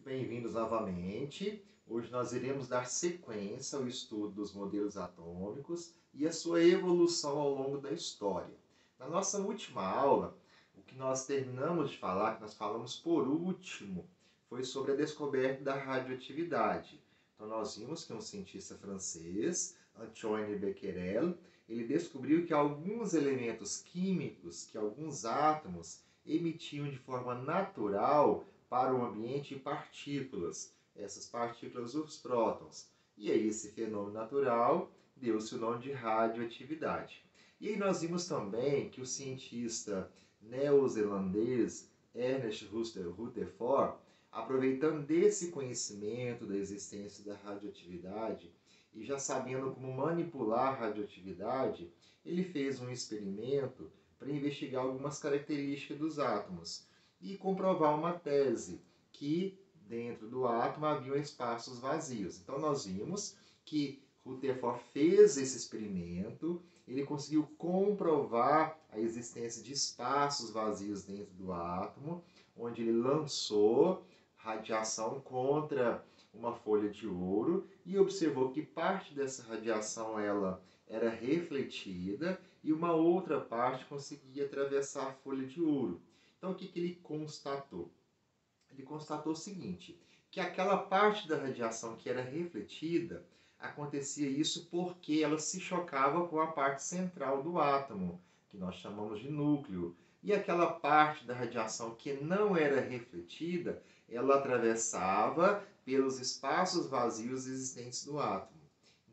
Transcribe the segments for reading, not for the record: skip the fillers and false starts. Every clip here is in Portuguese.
bem-vindos novamente. Hoje nós iremos dar sequência ao estudo dos modelos atômicos e a sua evolução ao longo da história. Na nossa última aula, o que nós terminamos de falar, que nós falamos por último, foi sobre a descoberta da radioatividade. Então nós vimos que um cientista francês, Antoine Becquerel, ele descobriu que alguns elementos químicos, que alguns átomos emitiam de forma natural para o ambiente partículas. Essas partículas, os prótons. E aí esse fenômeno natural deu-se o nome de radioatividade. E aí nós vimos também que o cientista neozelandês Ernest Rutherford, aproveitando desse conhecimento da existência da radioatividade e já sabendo como manipular a radioatividade, ele fez um experimento para investigar algumas características dos átomos e comprovar uma tese que dentro do átomo haviam espaços vazios. Então nós vimos que Rutherford fez esse experimento, ele conseguiu comprovar a existência de espaços vazios dentro do átomo, onde ele lançou radiação contra uma folha de ouro e observou que parte dessa radiação ela era refletida e uma outra parte conseguia atravessar a folha de ouro. Então, o que ele constatou? Ele constatou o seguinte, que aquela parte da radiação que era refletida, acontecia isso porque ela se chocava com a parte central do átomo, que nós chamamos de núcleo. E aquela parte da radiação que não era refletida, ela atravessava pelos espaços vazios existentes do átomo.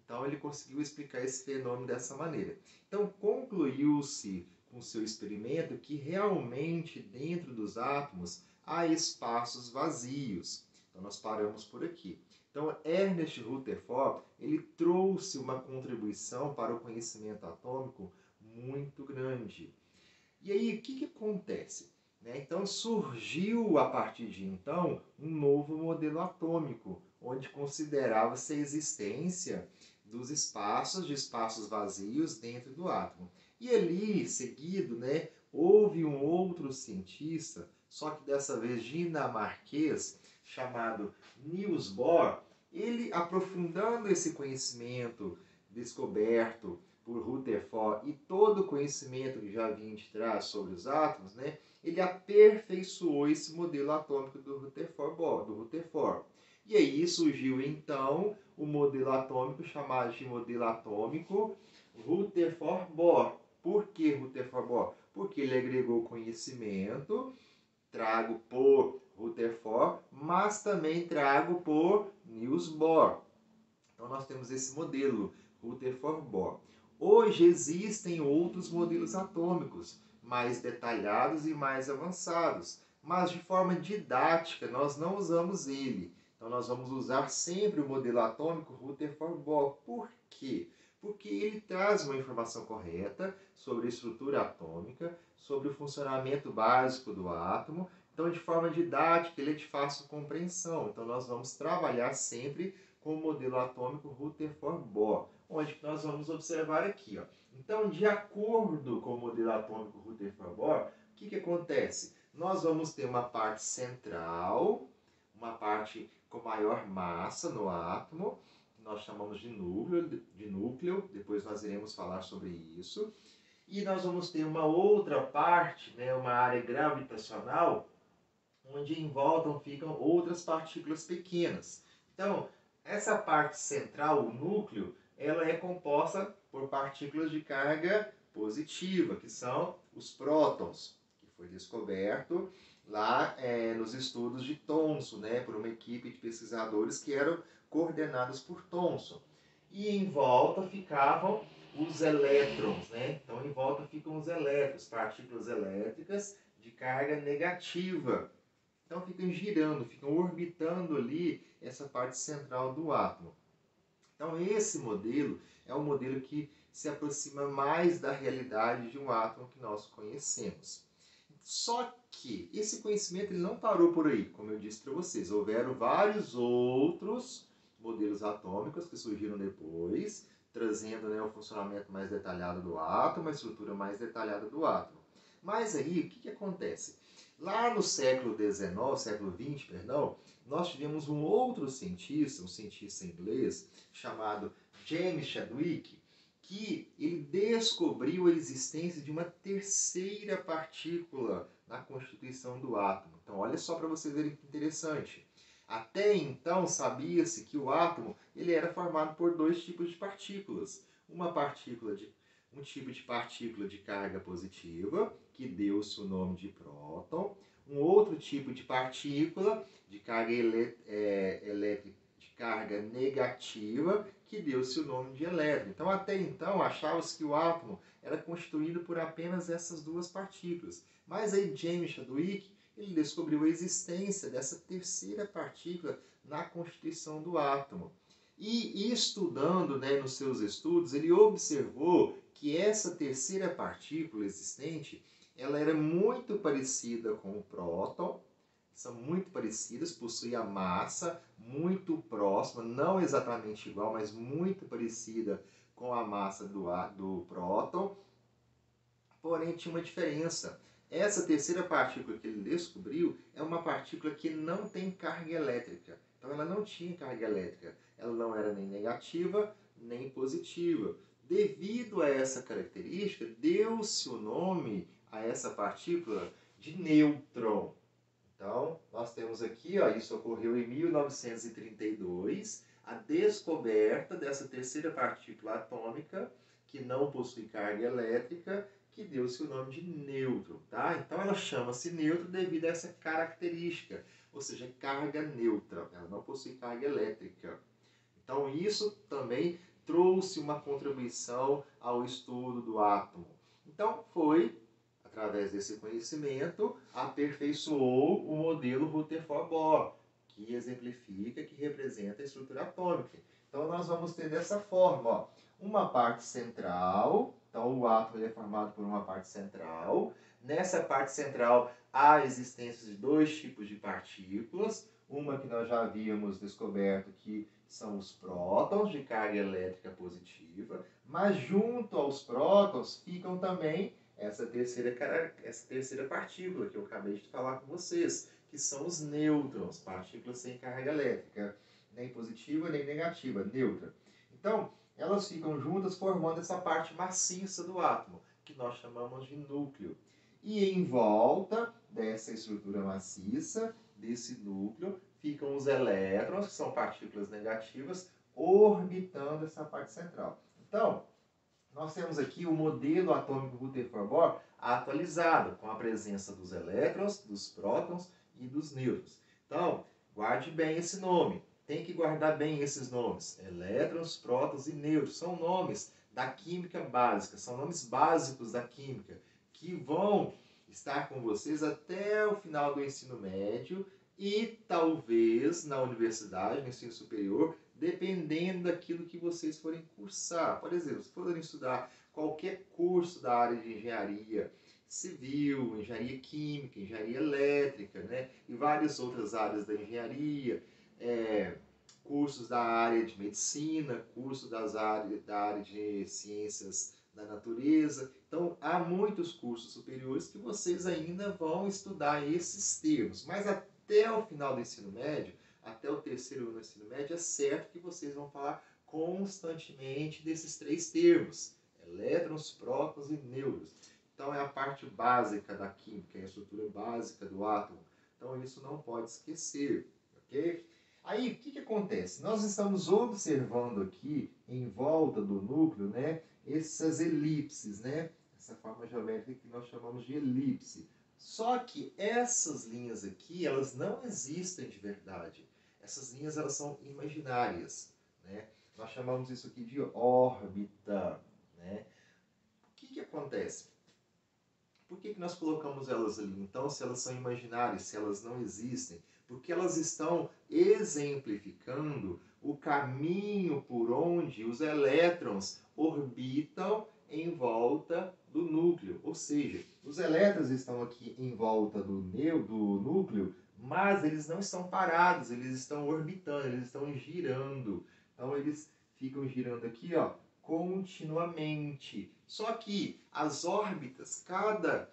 Então, ele conseguiu explicar esse fenômeno dessa maneira. Então, concluiu-se com seu experimento que realmente dentro dos átomos há espaços vazios. Então nós paramos por aqui. Então Ernest Rutherford, ele trouxe uma contribuição para o conhecimento atômico muito grande. E aí o que acontece? Então surgiu a partir de então um novo modelo atômico, onde considerava-se a existência dos espaços, de espaços vazios dentro do átomo. E ali, seguido, houve um outro cientista, só que dessa vez dinamarquês, chamado Niels Bohr. Ele, aprofundando esse conhecimento descoberto por Rutherford e todo o conhecimento que já vinha de trás sobre os átomos, ele aperfeiçoou esse modelo atômico do Rutherford. E aí surgiu então o modelo atômico chamado de modelo atômico Rutherford-Bohr. Por que Rutherford-Bohr? Porque ele agregou conhecimento, trago por Rutherford, mas também trago por Niels Bohr. Então nós temos esse modelo, Rutherford-Bohr. Hoje existem outros modelos atômicos, mais detalhados e mais avançados, mas de forma didática nós não usamos ele. Então nós vamos usar sempre o modelo atômico Rutherford-Bohr. Por quê? Porque ele traz uma informação correta sobre a estrutura atômica, sobre o funcionamento básico do átomo. Então, de forma didática, ele é de fácil compreensão. Então, nós vamos trabalhar sempre com o modelo atômico Rutherford-Bohr, onde nós vamos observar aqui. Então, de acordo com o modelo atômico Rutherford-Bohr, o que acontece? Nós vamos ter uma parte central, uma parte com maior massa no átomo, nós chamamos de núcleo, depois nós iremos falar sobre isso. E nós vamos ter uma outra parte, uma área gravitacional, onde em volta ficam outras partículas pequenas. Então, essa parte central, o núcleo, ela é composta por partículas de carga positiva, que são os prótons, que foi descoberto lá nos estudos de Thomson, por uma equipe de pesquisadores que eram coordenados por Thomson. E em volta ficavam os elétrons, Então, em volta ficam os elétrons, partículas elétricas de carga negativa. Então, ficam girando, ficam orbitando ali essa parte central do átomo. Então, esse modelo é um modelo que se aproxima mais da realidade de um átomo que nós conhecemos. Só que esse conhecimento ele não parou por aí, como eu disse para vocês. Houveram vários outros modelos atômicos que surgiram depois, trazendo o funcionamento mais detalhado do átomo, a estrutura mais detalhada do átomo. Mas aí, o que acontece? Lá no século XIX, século XX, nós tivemos um outro cientista, um cientista inglês, chamado James Chadwick, que ele descobriu a existência de uma terceira partícula na constituição do átomo. Então, olha só para vocês verem que interessante. Até então, sabia-se que o átomo ele era formado por dois tipos de partículas. Um tipo de partícula de carga positiva, que deu-se o nome de próton. Um outro tipo de partícula de carga elétrica, de carga negativa, que deu-se o nome de elétron. Então, até então, achava-se que o átomo era constituído por apenas essas duas partículas. Mas aí James Chadwick ele descobriu a existência dessa terceira partícula na constituição do átomo. E estudando, nos seus estudos, ele observou que essa terceira partícula existente, ela era muito parecida com o próton, são muito parecidas, possuem a massa muito próxima, não exatamente igual, mas muito parecida com a massa do próton, porém tinha uma diferença. Essa terceira partícula que ele descobriu é uma partícula que não tem carga elétrica. Então ela não tinha carga elétrica. Ela não era nem negativa, nem positiva. Devido a essa característica, deu-se o nome a essa partícula de nêutron. Então, nós temos aqui, isso ocorreu em 1932, a descoberta dessa terceira partícula atômica, que não possui carga elétrica, que deu-se o nome de nêutron, tá? Então ela chama-se nêutron devido a essa característica, ou seja, carga neutra, ela não possui carga elétrica. Então isso também trouxe uma contribuição ao estudo do átomo. Então através desse conhecimento, aperfeiçoou o modelo Rutherford-Bohr, que exemplifica, que representa a estrutura atômica. Então nós vamos ter dessa forma, uma parte central. Então, o átomo é formado por uma parte central. Nessa parte central, há a existência de dois tipos de partículas. Uma que nós já havíamos descoberto que são os prótons, de carga elétrica positiva. Mas junto aos prótons ficam também essa terceira partícula que eu acabei de falar com vocês, que são os nêutrons, partículas sem carga elétrica, nem positiva nem negativa, neutra. Então, elas ficam juntas formando essa parte maciça do átomo, que nós chamamos de núcleo. E em volta dessa estrutura maciça, desse núcleo, ficam os elétrons, que são partículas negativas, orbitando essa parte central. Então, nós temos aqui o modelo atômico Rutherford-Bohr atualizado, com a presença dos elétrons, dos prótons e dos nêutrons. Então, guarde bem esse nome. Tem que guardar bem esses nomes. Elétrons, prótons e nêutrons são nomes da química básica, são nomes básicos da química, que vão estar com vocês até o final do ensino médio e talvez na universidade, no ensino superior, dependendo daquilo que vocês forem cursar. Por exemplo, se forem estudar qualquer curso da área de engenharia civil, engenharia química, engenharia elétrica, e várias outras áreas da engenharia, cursos da área de medicina, cursos da área de ciências da natureza. Então, há muitos cursos superiores que vocês ainda vão estudar esses termos, mas até o final do ensino médio, até o terceiro ano do ensino médio, é certo que vocês vão falar constantemente desses três termos: elétrons, prótons e nêutrons. Então, é a parte básica da química, é a estrutura básica do átomo. Então, isso não pode esquecer, ok? Aí, o que acontece? Nós estamos observando aqui, em volta do núcleo, essas elipses, essa forma geométrica que nós chamamos de elipse. Só que essas linhas aqui, elas não existem de verdade. Essas linhas, elas são imaginárias, Nós chamamos isso aqui de órbita, O que acontece? Por que nós colocamos elas ali? Então, se elas são imaginárias, se elas não existem? Porque elas estão exemplificando o caminho por onde os elétrons orbitam em volta do núcleo. Ou seja, os elétrons estão aqui em volta do núcleo, mas eles não estão parados, eles estão orbitando, eles estão girando. Então, eles ficam girando aqui, continuamente. Só que as órbitas, cada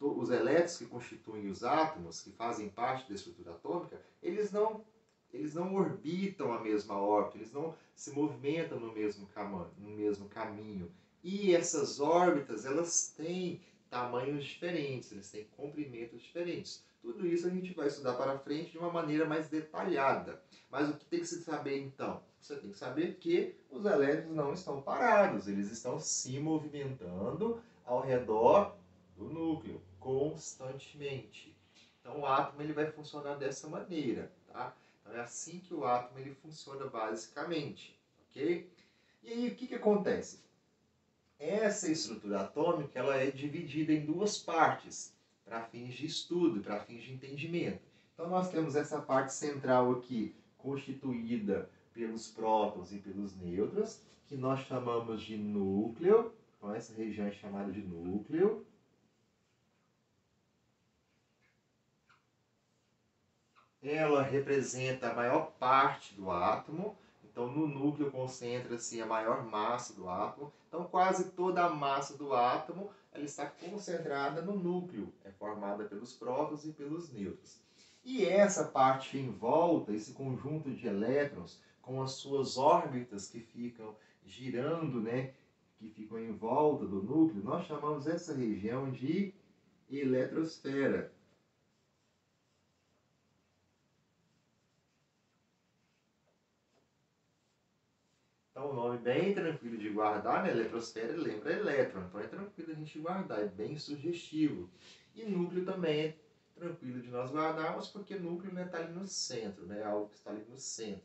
os elétrons que constituem os átomos, que fazem parte da estrutura atômica, eles não orbitam a mesma órbita, eles não se movimentam no mesmo caminho. E essas órbitas, elas têm tamanhos diferentes, eles têm comprimentos diferentes. Tudo isso a gente vai estudar para frente de uma maneira mais detalhada. Mas o que tem que se saber então? Você tem que saber que os elétrons não estão parados, eles estão se movimentando ao redor do núcleo constantemente. Então o átomo ele vai funcionar dessa maneira, tá? Então é assim que o átomo ele funciona basicamente, ok? E aí o que acontece? Essa estrutura atômica ela é dividida em duas partes, para fins de estudo, para fins de entendimento. Então nós temos essa parte central aqui, constituída pelos prótons e pelos nêutrons, que nós chamamos de núcleo. Então essa região é chamada de núcleo. Ela representa a maior parte do átomo. Então, no núcleo concentra-se a maior massa do átomo. Então, quase toda a massa do átomo ela está concentrada no núcleo. É formada pelos prótons e pelos nêutrons. E essa parte em volta, esse conjunto de elétrons, com as suas órbitas que ficam girando, né, que ficam em volta do núcleo, nós chamamos essa região de eletrosfera. Então, um nome bem tranquilo de guardar, né? Eletrosfera lembra elétron, então é tranquilo a gente guardar, é bem sugestivo. E núcleo também é tranquilo de nós guardarmos, porque núcleo está ali no centro, né? Algo que está ali no centro.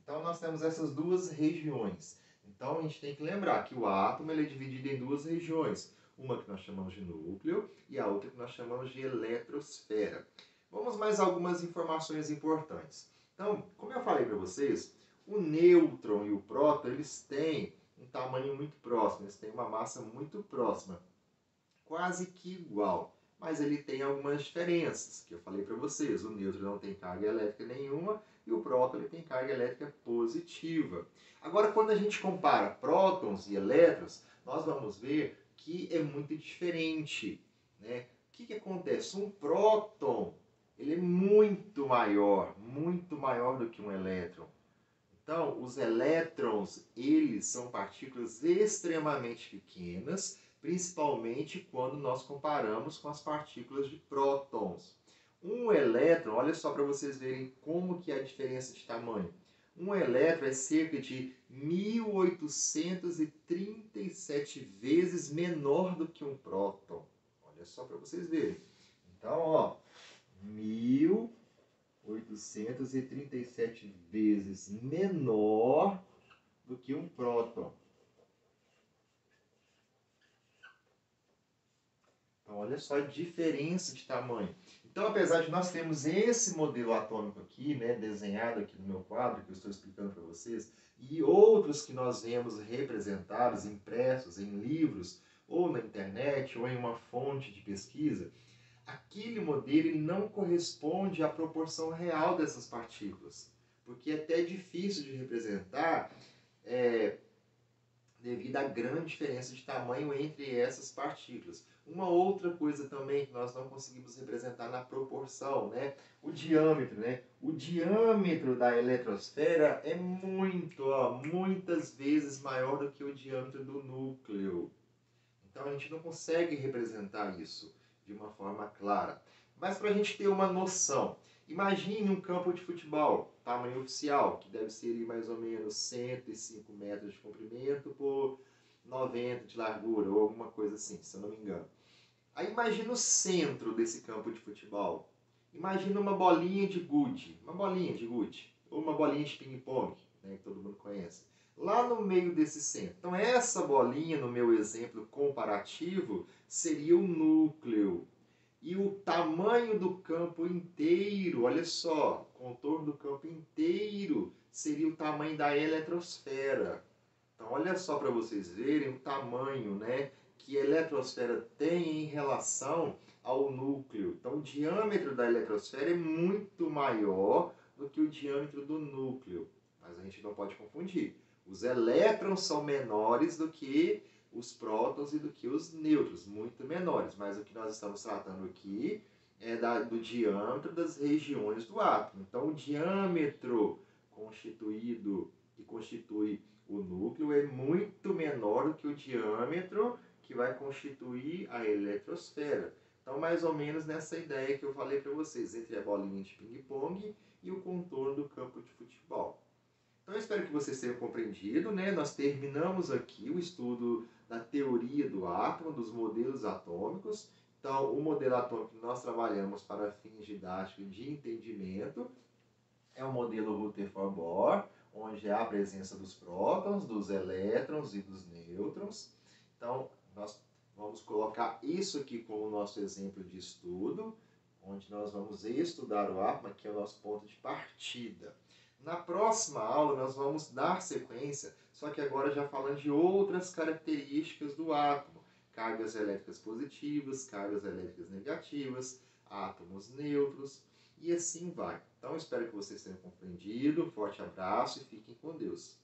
Então, nós temos essas duas regiões. Então, a gente tem que lembrar que o átomo ele é dividido em duas regiões. Uma que nós chamamos de núcleo e a outra que nós chamamos de eletrosfera. Vamos mais algumas informações importantes. Então, como eu falei para vocês, o nêutron e o próton, eles têm um tamanho muito próximo, eles têm uma massa muito próxima, quase que igual. Mas ele tem algumas diferenças, que eu falei para vocês. O nêutron não tem carga elétrica nenhuma e o próton ele tem carga elétrica positiva. Agora, quando a gente compara prótons e elétrons, nós vamos ver que é muito diferente, né? O que acontece? Um próton ele é muito maior do que um elétron. Então, os elétrons, eles são partículas extremamente pequenas, principalmente quando nós comparamos com as partículas de prótons. Um elétron, olha só para vocês verem como que é a diferença de tamanho. Um elétron é cerca de 1837 vezes menor do que um próton. Olha só para vocês verem. Então, ó, 1837 vezes menor do que um próton. Então, olha só a diferença de tamanho. Então, apesar de nós termos esse modelo atômico aqui, né, desenhado aqui no meu quadro, que eu estou explicando para vocês, e outros que nós vemos representados, impressos em livros, ou na internet, ou em uma fonte de pesquisa, aquele modelo ele não corresponde à proporção real dessas partículas, porque é até difícil de representar devido à grande diferença de tamanho entre essas partículas. Uma outra coisa também que nós não conseguimos representar na proporção, né? O diâmetro, né? O diâmetro da eletrosfera é muitas vezes maior do que o diâmetro do núcleo. Então a gente não consegue representar isso de uma forma clara. Mas para a gente ter uma noção, imagine um campo de futebol, tamanho oficial, que deve ser ali mais ou menos 105 metros de comprimento por 90 de largura, ou alguma coisa assim, se eu não me engano. Aí imagina o centro desse campo de futebol. Imagina uma bolinha de gude, ou uma bolinha de ping-pong, né, que todo mundo conhece. Lá no meio desse centro. Então essa bolinha, no meu exemplo comparativo, seria o núcleo. E o tamanho do campo inteiro, olha só, o contorno do campo inteiro seria o tamanho da eletrosfera. Então olha só para vocês verem o tamanho, né, que a eletrosfera tem em relação ao núcleo. Então o diâmetro da eletrosfera é muito maior do que o diâmetro do núcleo. Mas a gente não pode confundir. Os elétrons são menores do que os prótons e do que os nêutrons, muito menores. Mas o que nós estamos tratando aqui é do diâmetro das regiões do átomo. Então, o diâmetro que constitui o núcleo é muito menor do que o diâmetro que vai constituir a eletrosfera. Então, mais ou menos nessa ideia que eu falei para vocês, entre a bolinha de ping-pong e o contorno do campo de futebol. Então, eu espero que vocês tenham compreendido, né? Nós terminamos aqui o estudo da teoria do átomo, dos modelos atômicos. Então, o modelo atômico que nós trabalhamos para fins didáticos de entendimento é o modelo Rutherford-Bohr, onde há a presença dos prótons, dos elétrons e dos nêutrons. Então, nós vamos colocar isso aqui como nosso exemplo de estudo, onde nós vamos estudar o átomo, que é o nosso ponto de partida. Na próxima aula, nós vamos dar sequência, só que agora já falando de outras características do átomo. Cargas elétricas positivas, cargas elétricas negativas, átomos neutros, e assim vai. Então, espero que vocês tenham compreendido. Forte abraço e fiquem com Deus.